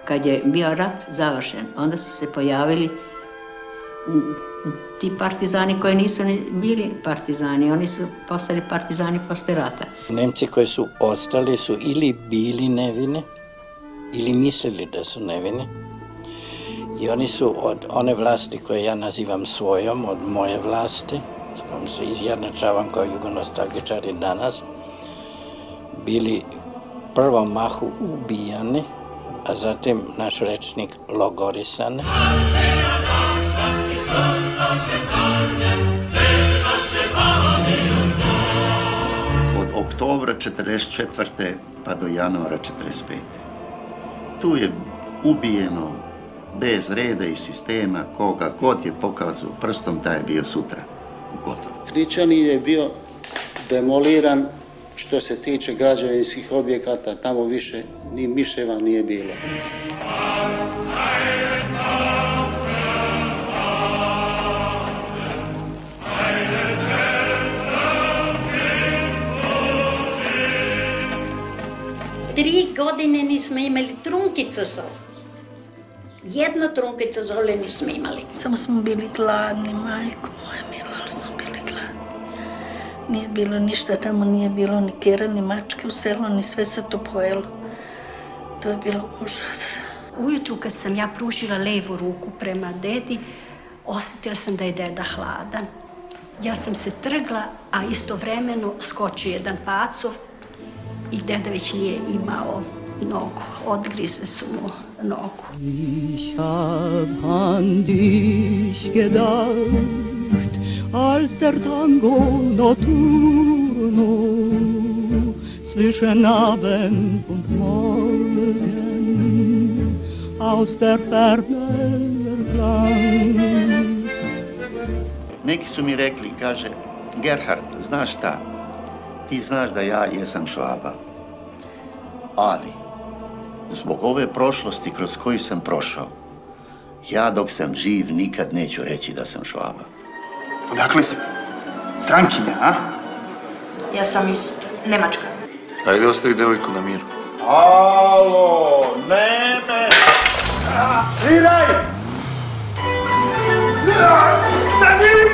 Kad je bio rat završen, onda su se pojavili ti partizani koji nisu ni bili partizani, oni su postali partizani posle rata. Nemci koji su ostali su ili bili nevini, ili mislili da su nevini. I oni su od one vlasti koje ja nazivam svojom, od moje vlasti, s kojom se izjednačavam kao jugonostalgičar i danas, bili prvom mahu ubijani, a zatim naš rečnik logorisani. Od oktobra 1944. pa do januara 1945. Tu je ubijeno bez reda i sistema, koga god je pokazao prstom, taj je bio sutra gotov. Kričanin je bio demoliran što se tiče građevinskih objekata, tamo više ni miševa nije bilo. Tri godine nismo imali trunkica sole. Jedno trunkica sole nismo imali. Samo smo bili gladni, majko moja mila, ali smo bili gladni. Nije bilo ništa, tamo nije bilo ni kera, ni mačke u selu, ni sve se to pojelo. To je bilo užas. Ujutru kad sam ja pružila levu ruku prema dedi, osjetila sam da je deda hladan. Ja sam se trgla, a istovremeno skočio jedan pacov i deda već nije imao nogu. Odgrize su mu nogu. Ich hab an dich gedacht, als der Tango notturno zwischen Abend und Morgen aus der Ferne erklang. Neki su mi rekli, kaže, Gerhard, znaš šta, ti znaš da ja jesam Švaba, ali zbog ove prošlosti kroz koju sam prošao, ja dok sam živ nikad neću reći da sam Švaba. Odakle si? Strankinja, a? Ja sam iz Nemačka. Ajde, ostavi devojku na miru. Alo, neme! Sviraj! Da nije